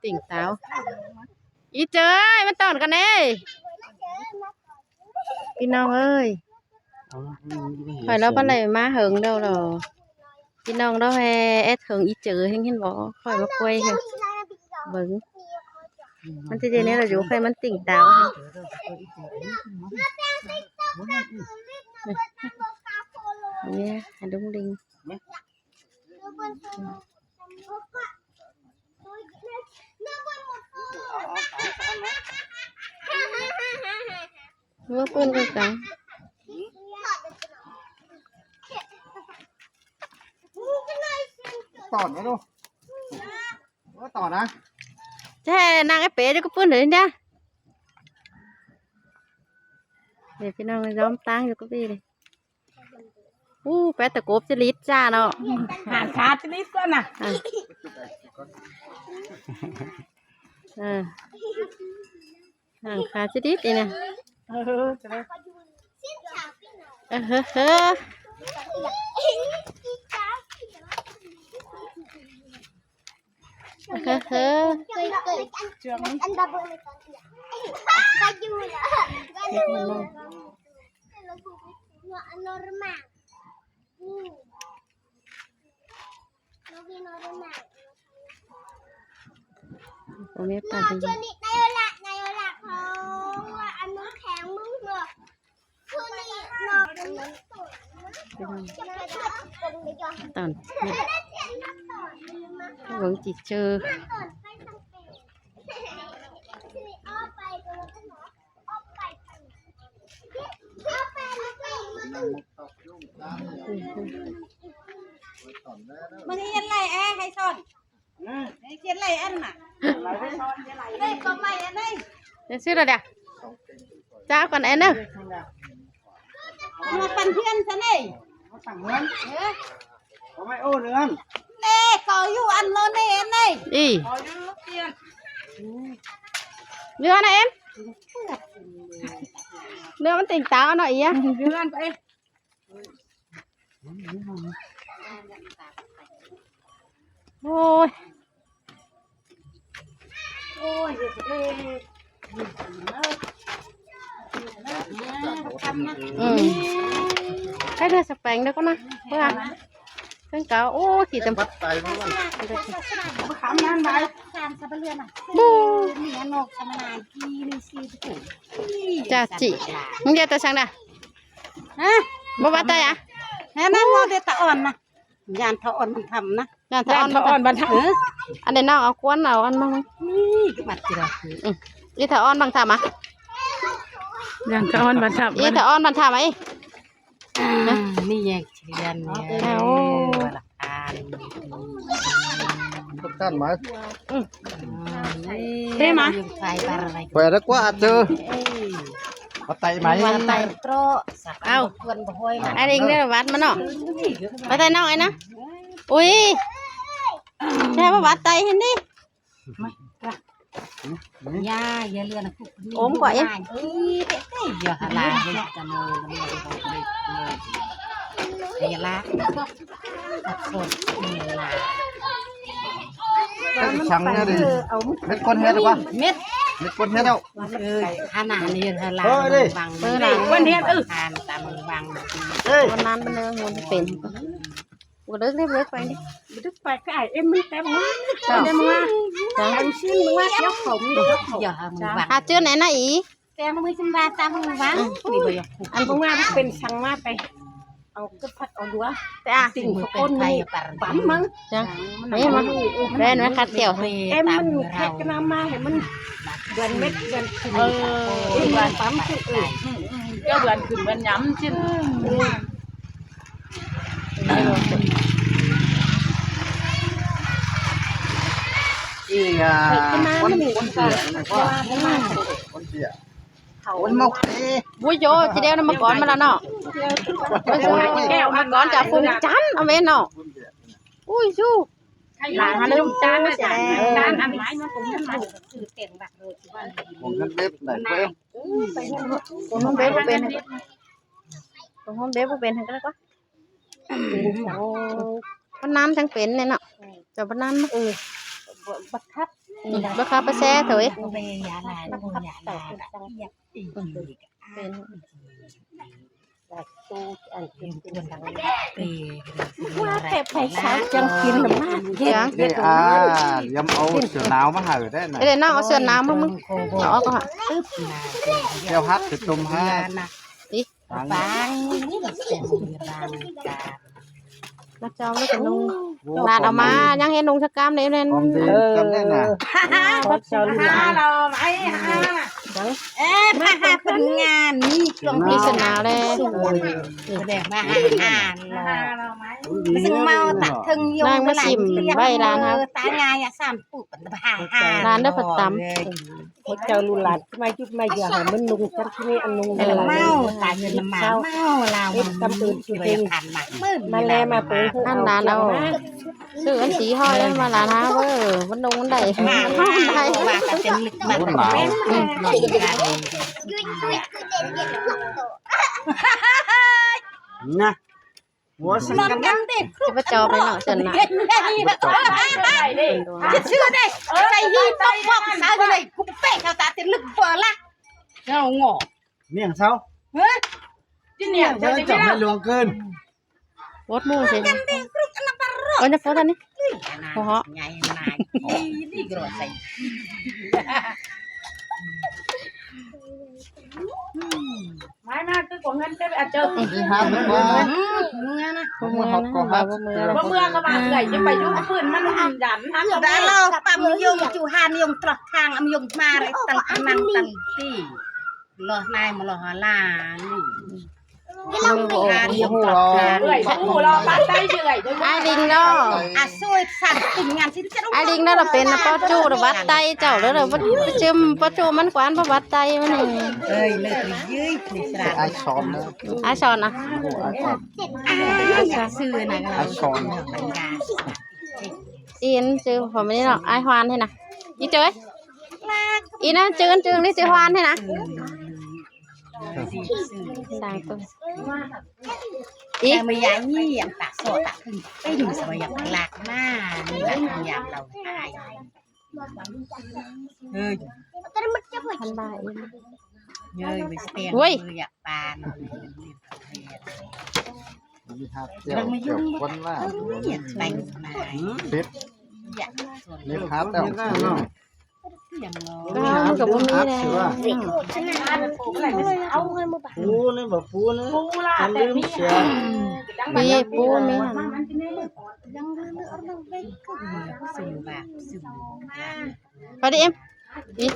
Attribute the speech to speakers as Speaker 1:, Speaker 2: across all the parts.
Speaker 1: ติ่งสาวอีเจยมันตอนกันเน่พี่น้องเอ้ยคอยเราปลาไหลมาเหิงเด้อหรอพี่น้องเราแฮเอ็ดเหิงอีเจยเห็นบ่คอยมาคุยเหรอเบิ่งมันจะเดี๋ยวนี้เราอยู่ใครมันติ่งสาวเนี่ยให้ดุ้งดิงเมื่อปืนกันจัง
Speaker 2: ต่อนะลูกว่าต่อนะ
Speaker 1: ใช่นางไอ้เป๋จะก็ปืนเดี๋ยวนี้เดี๋ยวพี่น้องย้อมตั้งอยู่ก็พี่เลยแปะตะกบจะลิดจ้าเนาะ
Speaker 3: หางขาจะลิดก่อนนะ
Speaker 1: ห่างขาจะลิดนี่นะ
Speaker 3: จะได้
Speaker 1: เฮ้อ
Speaker 3: trường
Speaker 4: anh đập lên ta vui là normal
Speaker 1: ผมไม่ปาดี
Speaker 4: ช่วงนี้นายละเขาว่าอันนู้นแข็งมึงเหรอช่วงนี้นอก
Speaker 1: ตอนหวังจิตเจอ
Speaker 3: มันเขียนไรให้สอนเขียนไรอันน่ะได้ก็ไม่อันนี้
Speaker 1: จะซื้ออะไรจ้าก่อนเอ็นเนอะ
Speaker 3: มาปั่นเพื่อนซะนี่
Speaker 2: เขาสั่งเงินเขาไม่โอ้เงิน
Speaker 3: เน่ก็อยู่อันโน่นนี่อันนี้
Speaker 1: อี
Speaker 3: ก็อยู่ลูกเตียน
Speaker 1: เรือนะเอ็มเรือมันติ่งตาหน่อยอ่ะ
Speaker 3: เพื่อนไป
Speaker 1: โอ้ยให้เรือสเปงด้วยก็นะเพื่อนเพื่อนเก่าโอ้ขี่ตำบัด
Speaker 2: ใจมัน
Speaker 3: ขำนั่นไปขำสับเรือนอ่ะบูมีอันนกสมนานกีนี่ซีถูก
Speaker 1: จ้าจีมึงจะตัวช่างด่ะฮะบ่บ้าตายอ่ะ
Speaker 3: แม่นั่งมองเด็ดตาอ่อนนะยานตาอ่อนมันทำนะ
Speaker 1: ยานตาอ่อนมันทำอันนี้น้องเอากวนเอาอันมา
Speaker 3: นี่ก็บัดจีรา
Speaker 1: อีตาอ่อนบางทำอ่ะ
Speaker 3: ยานตาอ่อนมันทำ
Speaker 1: อีตาอ่อนมันทำไหม
Speaker 3: นี่แยกเชียนเนี่ย
Speaker 2: ทุกท่านมา
Speaker 3: เฮ้มา
Speaker 2: แหวนแล้วกว่าเจอมาไต่ไหม
Speaker 3: ไต่โตร
Speaker 1: เอาไอ้ดิงเนี่ยวัดมันเนาะวัดไต่น้องไอ้นะอุ้ยแค่ว่าวัดไต่เห็นดิ
Speaker 3: ย่าอย่าเรียนนะ
Speaker 1: โอมกว่ายัง
Speaker 3: อย่าหลาจะโม่อย่าลากตัดสดลา
Speaker 2: ช่างเนี่ยดิเม็ดก้นเฮ็ดหรือเปล่า
Speaker 3: เม็ด
Speaker 2: ก้นเฮ็ดแล้ว
Speaker 3: ขนาดนี้ฮะลาบัง
Speaker 1: วันเฮ็ด
Speaker 3: ทานตามบัง
Speaker 1: วันนั้นมันเนื้อมันเป็นกูเลิกได้เลิกไปดิ
Speaker 3: ดึกไปก็ไอเอ็มไม่แต่มึงแต่มึงว่ามึงชิ้นมึงว่าเจ้าของอย่ามึงบัง
Speaker 1: หาเจอไหนนะอี
Speaker 3: แต่มึงไม่ชิมบาตามมึงบังนี่บ่อยอันมึงว่าเป็นช่างมาไปเอากระพัดเอาดัว
Speaker 1: แต่
Speaker 3: สิ่งคนนี่ปั๊มมึง
Speaker 1: จังนี่มันแม่นไหมคัดเกี่ยว
Speaker 3: เอ็มมันแค่กระน้ำมาเห็นมันเดือนเม็ดเดือนขึ้นเดือนปั๊มขึ้นก็เดือนขึ้นเดือนย้ำชิ้น
Speaker 2: อีงาคนเสียว่าคนเสียคนมก
Speaker 1: บุ้ยโยจีเดียวน้ำมันก้อนมาแล้วเนาะแก้วมาก้อนจากฟุ้งจันเอาเว้นเนาะอุ้ยชูหลานมาเริ่มจานนะจานอันไม้มันผมมันคือเต็มแบบเลย
Speaker 2: ผมกันเล็บไหนเพิ่ม
Speaker 1: ผมห้องเบ๊บเป็นผมห้องเบ๊บเป็นทั้งนั้นก็มันน้ำทั้งเป็นเลยเนาะจะมันน้ำ
Speaker 3: บัดทับ
Speaker 1: บ่เข้าไปแซ่เถอะเว้ย
Speaker 3: ไปยาลายแล้วยาลายอีก
Speaker 1: เป็น
Speaker 3: ตู้อันกินตัวสังเปว่าแต่ไปเช้าจังกินน้ำมากเฮ็ด
Speaker 2: นี่เดี๋ยวเอาเสื้อหนาวมาให้ได้น่ะ
Speaker 1: เดี๋ยวน้องเอาเสื้อน้ำมามึงเอาออกก่อน
Speaker 3: ตึ๊บนา
Speaker 2: เดี๋ยวพัดจะตุ่มให้
Speaker 3: นะ
Speaker 1: ดิ
Speaker 3: ฟังนี่แบบเสียงรางการ
Speaker 1: มาจองแล้วก็นุ่งหลานเอามายังเห็นนุ่งชักกามนี่แม่น
Speaker 2: ความดีกันแน่น่ะ
Speaker 3: เขาเจ้าลูกหลานมาหาเป็นงานนี่กล่อง
Speaker 1: มีเสื้อหนาวเลย
Speaker 3: แสดงมาหาอ่านซึ่งเมาตัดถึงยงตาง่ายสามปุ๊บหาอ่าน
Speaker 1: ร้านได้ผัดต
Speaker 3: เขาเจ้าลูกหลานมายุบมาอย่าให้มันนุ่งจังที่นี่อันนุ่งเมาตายเงินมาเมาลาวตำอื่นจุดเองมาแลมาเปิด
Speaker 1: ำอันร้านเอาซื้ออันสีห้อยมาร้านฮะเว้ยมันนุ่งมันได้ห้องได้
Speaker 3: ว่าแต่เป็นลึกมาหนาวหน่อยกัน
Speaker 4: ยุยคือเด่นเด่นหลักตัว
Speaker 2: นะหัวสิกัน
Speaker 3: กันดิ
Speaker 1: จะไปจองไปเนาะเสื้อหนาว
Speaker 3: จะเชื่อได้ใจยี่ต้องบอกสาวเลยกูเป๊ะเขาตาเต็มลึกเปล่าละเจ้าหงอ
Speaker 2: เมี่ยงเช้า
Speaker 3: เฮ้ยที่เนี่ย
Speaker 2: เดี๋ยวจับให้หลวงเกิน
Speaker 1: โคตรมู่ใช่ไหมวันจะโคตรอันนี้
Speaker 3: ไงนายนี่กระโดดใส่ไม่น่าคือของเงินเป็นอาจจะ
Speaker 2: นี่ห้ามนะว่า
Speaker 3: เมื่อนะ
Speaker 1: พวกมือนะบ่มือ
Speaker 3: เมื่อก็มาใส่จะไปยุ่งปืนมันหันยันหันได้เราปั๊มยงจูฮานยงตรอกทางอมยงมาเลยตั้งนั่งตั้งตีรอนายมาลอลานี่
Speaker 1: มือโอ้
Speaker 3: ยงตรอกทางเลยผู้รอปัดได้เฉย
Speaker 1: ไอ้ลิงเนาะ
Speaker 3: อ่ะช่วยสั่งติ่งงานสิจะ
Speaker 1: ไอ้ลิงนั่นเราเป็นนะป้าจูหรือวัดไตเจ้าแล้วเราจึมป้าจูมันกวานป้าวัดไตมันนี่
Speaker 3: เอ้ยเลยยื้อนี่สระ
Speaker 2: ไอซอนนะ
Speaker 1: ไอ้ชอนนะ
Speaker 2: ไอซอน
Speaker 3: ซื้อนะ
Speaker 2: ไอซอน
Speaker 1: อีนจือผมไม่ได้หรอกไอ้ฮวานให้นะอีเจ้ยอีนั่นจืนนี่จือฮวานให้นะดังตัวอี
Speaker 3: แต่ไม่ย้ายนี่อย่างตาโซตาขึ้นเป็นสมัยอย่างหลักหน้านี่แบบอย่างเราตายเฮ้ย
Speaker 1: พันบาท
Speaker 3: เฮ้ยไม่เตียงอยากปาน
Speaker 2: มีทับเดี๋ยวเดี๋ยวคนว่า
Speaker 3: อยากแต่งนาย
Speaker 2: เด็ด
Speaker 3: อยาก
Speaker 2: นี่ทับแล้วเนาะ
Speaker 3: อย่างเรา
Speaker 1: ก็กับมันมีแหละ
Speaker 3: เอาเงินมาบ้าง
Speaker 2: ปูนี่แบบปูนี่
Speaker 3: ปูล่ะ
Speaker 2: มัน
Speaker 3: แต่
Speaker 2: ลืม
Speaker 3: มี
Speaker 2: เสีย
Speaker 1: มีปูมีหัน
Speaker 3: ยังเรื่องอะไรไม่คุ้มสื่อแบบสื่อ
Speaker 1: พอดีเอ็มอี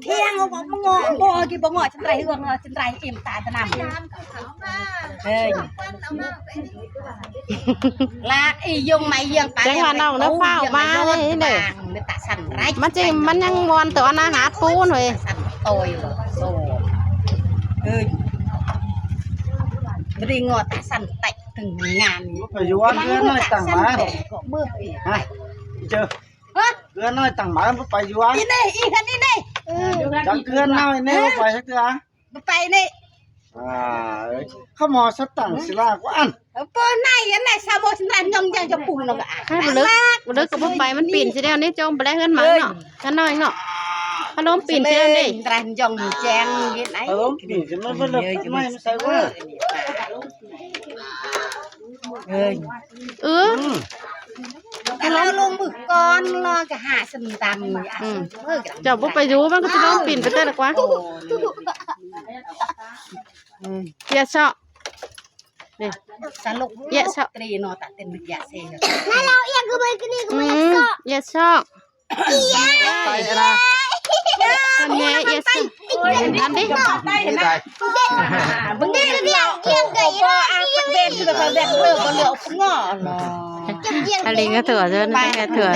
Speaker 3: เที่ยงบอกมงอบ่กี่บ่งอจันไรเอื้องจันไรเอ็มตาตะนำเฮ้ยลากอียงไม่ยังปา
Speaker 1: จังหวะน้องเนื้อเฝ้ามาเลยเด้อ
Speaker 3: ตาสั่นไร
Speaker 1: มันจริงมันยังมวนตัวอาหารปูหน่อย
Speaker 3: สั่นโตยโซ่เฮ้ยไม่ได้งอตาสั่นแตะถึงงาน
Speaker 2: ไปอยู่วันเดือนน้อยต่างมา
Speaker 3: ก็เบื่ออีก
Speaker 2: ฮะเจอเดือนน้อยต่างมาไปอยู่วัน
Speaker 3: นี่นี่อีกนี่นี่
Speaker 2: จังเดือนน้อยเนี่ยไปสักเดือน
Speaker 3: ไปนี่
Speaker 2: เขาหมอสตังศิลากว่าอัน
Speaker 3: เปิดไหนอันไหนซาโบฉันรันยองยังจะปูนก็อ่ะ
Speaker 1: ให้บุลึกกับไปมันปีนสิเดียวนี้จมไปได้เฮือนหมาเนาะกันน้อยเนาะขนมปีนสิเดียวนี่
Speaker 3: รันยองแจงยังไง
Speaker 2: ปีจะไม่เป็นแบบไม่ใช่ว่า
Speaker 3: เฮ้ย แต่เราลงมือก่อนรอกะหาสมตำ
Speaker 1: เจ้าบ่ไปดูมันก็จะต้องปีนไปเต้ละกว่าอย่าเชาะนี่
Speaker 3: สรุปตรีนอตัดเต็มยาเซ่
Speaker 4: แล้วเราอยากกูไปกินนี่กูไม่อยากสอบ
Speaker 1: อย่าเชาะ
Speaker 2: ไปอะไร
Speaker 1: อันนี้อย่าเชาะอันนี้
Speaker 2: ไม่ได้
Speaker 3: มึงนี่เดียวเกี่ยงไก่ก็อาเบนคือแบบแบบเลิกก็เลือกงอหรอ
Speaker 1: อันนี้ก็ถั่วจนไม่ก็ถั่ว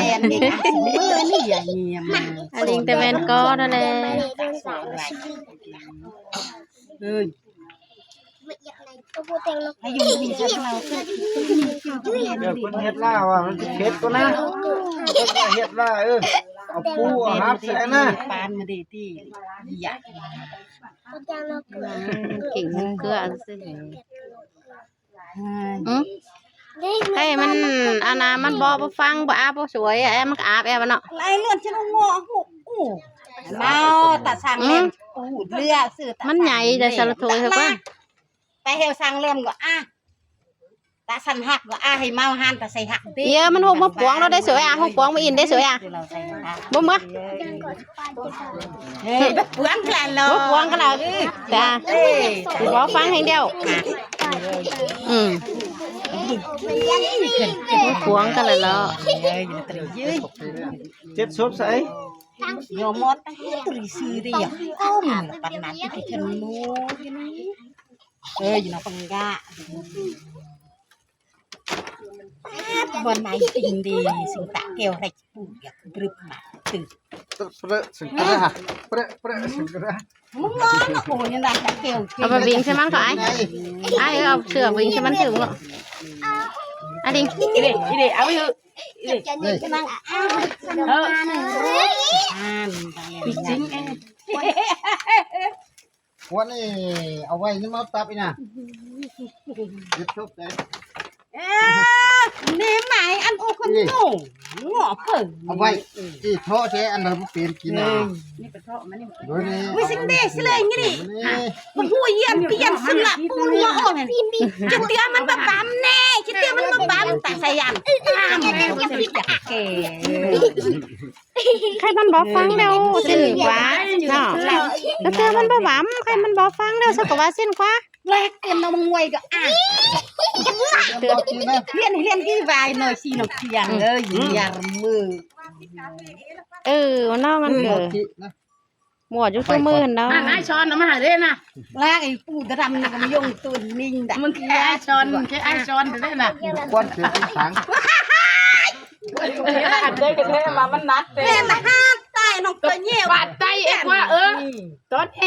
Speaker 3: มือนี่อย่างเงี้ยมัน
Speaker 1: อันนี้แต่แม่นก็นั่นแหละ
Speaker 3: เฮ้ย
Speaker 4: ตัวเต็งเรา
Speaker 3: ให้อยู่ดีฉันเราขึ้น
Speaker 2: เดี๋ยวคนเฮ็ดล่าว่ามันจะเค็ดก็นะเฮ็ดล่าเอาปูฮับใส่นะ
Speaker 3: ปานมาดีที่อยาก
Speaker 4: ตัวเต็งเราเกิด
Speaker 1: เก่งเกลือสิ ให้มันอันน่ะมันบ่ฟังบ่อาบบ่สวยแอมันก็อาบแอมันเนาะ
Speaker 3: ไล่เลื่อนฉันเอางอหูอู้เมาตาสั่งเล่มอู้เลือซื้อตา
Speaker 1: มันใหญ่แต่สารโทยเถอะว่า
Speaker 3: ไปเฮลสั่งเล่มก็ตาสั่นหักก็ให้เมาหันตาใส่หัก
Speaker 1: เยอะมันหุบมาปวงเราได้สวยหุบปวงมาอินได้สวยบ่มะ
Speaker 3: เฮ้ยปวงกันเลย
Speaker 1: หุบปวงกันแล้วจ้าบ่ฟังให้เดียวหุบปวงกันเลยเหรอ
Speaker 2: เจ็ดซบใส่
Speaker 3: โยมดตุริซื้อดิก้มปันนันที่ฉันรู้อยู่นอกปังกะบนไหนติงดีสิงตะเกี่ยวอะไรปูอยากบรึบมาตื่น
Speaker 2: เปรอะสิงกระเปรอะสิงกระ
Speaker 3: มึงนอนโอ้ยนั่นตะเกี่ยว
Speaker 1: เอาไปวิ่งใช่มั้งก็ไอ้เอาเสือวิ่งใช่มั้งถึงอ่ะอ่ะดิอีเด็เอาไปเถอะ
Speaker 3: จะนั่งจริง
Speaker 2: วันนี้เอาไว้นี่มาตับอีน่ะเจ็ดซบใส่
Speaker 3: นี่หมายอันโอ้คนโง่งอเพิ่ง
Speaker 2: เอาไว้ที่ท่อใช้อันนั้นบ่เป็นกินน่ะ
Speaker 3: นี่เป็นเพราะมันนี่
Speaker 2: โดยนี่
Speaker 3: ไม่สิงเดชเลยงี้ดิ
Speaker 2: นี่
Speaker 3: มันหัวเยี่ยมเพี้ยนสลับปูหัวอ่อนจิตเตี้ยมันบะบัมแน่จิตเตี้ยมันบะบัมแต่ใส่ยันแม่ยังสิจักเก๋
Speaker 1: ใครมันบ่ฟังเดียวสิ้นกว่าเนาะแล้วเธอมันบ่หวํใครมันบ่ฟังเดียวสักว่าสิ้นกว่า
Speaker 3: แรกเต็มน้ำมวยก็
Speaker 2: เตือนกินนะ
Speaker 3: เรียนกี่วายหน่อยสิหนกเทียงเลยยามือ
Speaker 1: น้องมันเกิดหมวดอยู่ตัวมือเนาะ
Speaker 5: ไอ้ช้อนมาหาเด้น่ะ
Speaker 3: ลากไอ้ปูดำนี่ก็มายงตัวนิ่งด่ะ
Speaker 5: มันแค่ไอ้ช้อนแค่ไอ้ช้อนเด้น่ะ
Speaker 2: ควันเสือที่สัง
Speaker 5: อัดได้กันแท้มามันนัดเด้
Speaker 3: แม่ละห้าตายน้องตัวเงี้ย
Speaker 5: บาดไตเอ็กว่าตอนแอ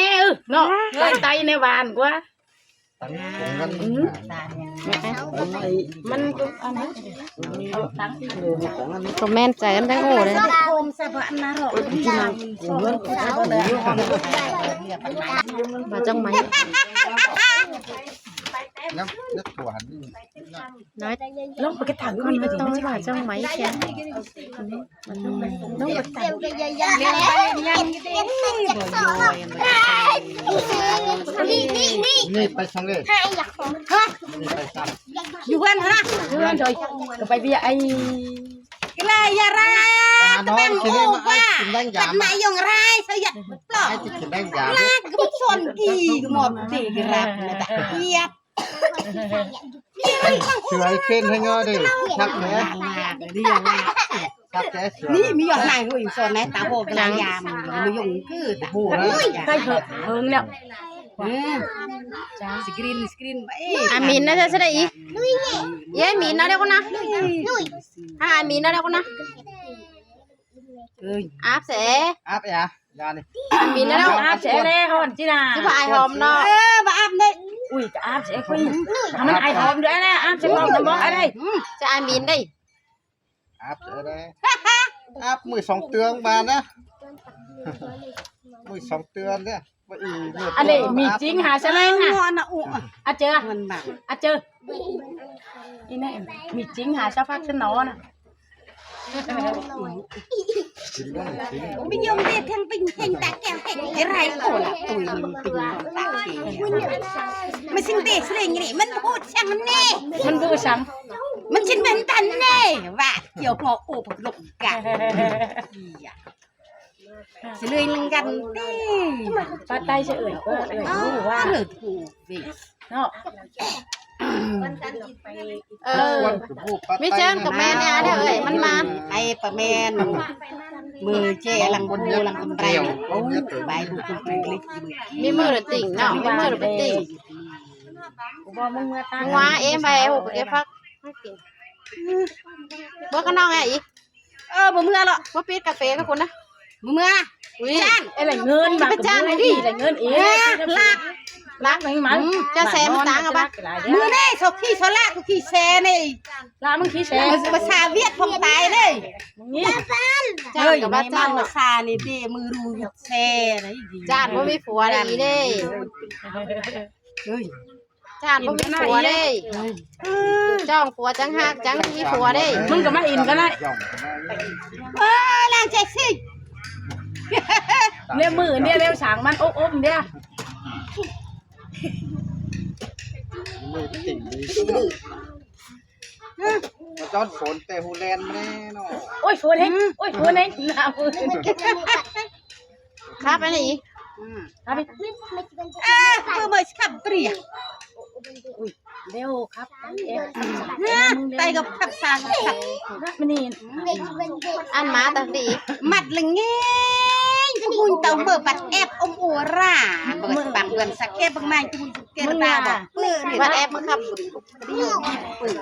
Speaker 5: เนาะไตในบ้านกว่ามันอันนั้นตั้ง
Speaker 1: คอมเมนต์ใจกันได้โอ้เลย
Speaker 3: โคมสะบัดนะหรอที่นั่ง
Speaker 1: มาจังไหม
Speaker 2: น้ำถั่วหันนี่
Speaker 1: น้อย
Speaker 5: ลงไปกระถางก่อน
Speaker 1: ไม่ต้องมาจังไหมแกน้อง
Speaker 2: นี่ไปสังเลยนี่ไปสัง
Speaker 3: อยู่กันนะ
Speaker 5: เพื่อนจอยก็ไปเบียไอ้
Speaker 3: กลายาราตะแบงโอ้ว่า
Speaker 2: กินแดงยา
Speaker 3: ปัดนายงไรสยัดปลอก
Speaker 2: ไอ้ที่กินแดงยา
Speaker 3: ลากก็ชนกี่ก็หมดตีกรับนะตะเกียบ
Speaker 2: เสือเป็นให้งอดิชักแม่
Speaker 3: ลากเรียง
Speaker 2: ชักแจ๊เสือ
Speaker 3: นี่มีหยอดนายรู้อยู่โซนไหนตาโหกลางยามมียงคือตาโห
Speaker 5: ใกล้เพิงแล้ว
Speaker 3: จ้าสกรีนไป
Speaker 1: อามีนนะจะได้อีเย้มีนนะเดี๋ยวก่อนนะอามีนนะเดี๋ยวก่อนนะอาบเส
Speaker 2: อาบยายานี่
Speaker 1: อามีนนะเดี๋ยว
Speaker 5: อาบเสแน่ฮอนจีน่า
Speaker 1: สิพายหอมเนาะ
Speaker 3: มาอาบเลย
Speaker 5: อุ้ยก็อาบเสคุยมันไอหอมด้วยนะอาบเสหอมจะบอกอะไร
Speaker 1: จะอามีนได้
Speaker 2: อาบเสือได้อาบมือ2 เตืองบานนะมือ2 เตือนเนี่ยว่าอี
Speaker 5: อันนี้มีจริงหาใช่ไหม
Speaker 3: ง
Speaker 5: น่ะ
Speaker 3: อนอ่ะอู้
Speaker 5: อาเจอ
Speaker 3: มันแบบ
Speaker 5: อาเจออีนี่มีจริงหาชาวฟักฉันนอน่ะ
Speaker 3: ไม่ยอมเด็ดทั้งเป็นเฮงตาแก้วเฮงอะไรโอ้ล่ะตุยมันเป็นตาเกียไม่สิ่งเด็ดสิ่งนี้มันพูดช่างมันแน่
Speaker 5: มันบูช้
Speaker 3: มันชินเป็นตันแน่ว่าเกี่ยวพอโอ้ผลกกันสิเลยลังกันเต้
Speaker 5: ำป้าไตจะเอ่ยก็เอ่ยรู้ว่า
Speaker 3: เลยถูกสิ
Speaker 5: เนาะ
Speaker 1: ไม่เชิญกับแม่เนี่ยเดี๋ยวมันมา
Speaker 3: ไอ้ประแมนมือเจลังบูลังกำไรโอ้ใบบุกบุกลิก
Speaker 1: มีมือหรือติ่งเนาะมีมือหรือเป็นติ่ง
Speaker 5: กูบอกมึงมาตั้ง
Speaker 1: ว้าเอ็มไปโอ้เอ็มฟักบอกกันน้องไงอี
Speaker 3: บ่เมื่อหรอก
Speaker 1: ว่าปิดกาแฟกับคุณนะ
Speaker 3: บ่เมื่อ
Speaker 1: จ้าน
Speaker 5: อะไรเงินมาจ้างดิอะไรเงินเองลากลากมัน
Speaker 1: จะแซมต่างกันปะ
Speaker 3: มือนี่สกขี้โซล่าสกขี้แซนี่
Speaker 5: ลากมึงขี้แส
Speaker 3: ภาษาเวียดพงตายเลย
Speaker 5: นี่
Speaker 1: จ้านกับบ้าจ้าน
Speaker 3: ภาษานี่เด้มือรูแซอะไรดี
Speaker 1: จ้านว่ามีผัวอะไรอีเด้
Speaker 3: เฮ้ย
Speaker 1: ชาติบ่มีผัวเด้จ้องผัวจังหักจังมีผัวเด้
Speaker 5: มึงก็มาอินก็ได้
Speaker 3: ล่างใจสิ
Speaker 5: เนี่ยมือเนี่ยเร็วฉางมันอบอบเนี่ย
Speaker 2: จอนฝนแต่ฮูแลนด์แน่เนาะ
Speaker 5: โอ้ยฟูนเองโอ้ยฟูนเองหน้าฟูน
Speaker 1: ครับอันนี้
Speaker 5: ครับ
Speaker 3: มือมือขับเตรีย
Speaker 5: เร็วครับเอฟ
Speaker 3: ไตกับขับซางขับ
Speaker 5: นักมันนี่
Speaker 1: อันหมาตักดี
Speaker 3: มัดละเงี้ยจุนเต่าเบอร์ปัดแอบอมอัวร่าเบอร์ปังเบือนสักแค่บางแมงจุนเกลตาบอกเปื้อ
Speaker 1: ว่าแอบมาขับ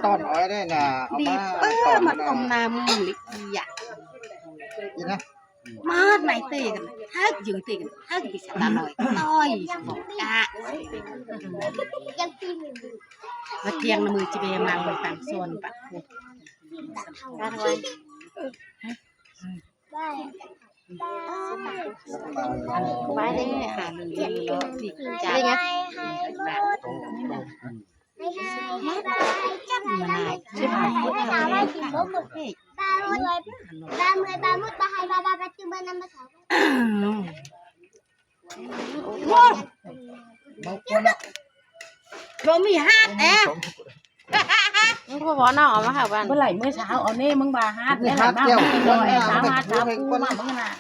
Speaker 2: ตอนอ้อยได้น่ะเอา
Speaker 3: ดี
Speaker 2: มา
Speaker 3: เปื้
Speaker 2: ต
Speaker 3: อ
Speaker 2: อน
Speaker 3: มั
Speaker 2: นั้น
Speaker 3: อมนามือลิกอยาก
Speaker 2: นี่นะ
Speaker 3: มาดไหนเตะกันถ้ายืนเตะกันถ้ากิจตาหน่อยต้อยสมองกะ
Speaker 4: ยังตีมือ
Speaker 3: มาเทียงมือจีเบมาบนต่างส่วนปะ
Speaker 1: การไว้
Speaker 4: ได้
Speaker 1: ไว้ได้ไง
Speaker 3: หาเลยยังรอดีจ้า
Speaker 1: ได้ไง
Speaker 3: จับมานายใช่ไหม
Speaker 4: ba mút ba hai ba ba ba tư ba năm ba sáu
Speaker 3: เรามีห้าแอบ
Speaker 1: มึงพ่อบอกน้องเอามาหาบ้าน
Speaker 5: เมื่อไหร่เมื่อเช้าเอาเน่มึงบาฮาร์ดเนี่ยไหนมาหน่อยเช้าฮาร์ดเช้ากูมามึงน่ะ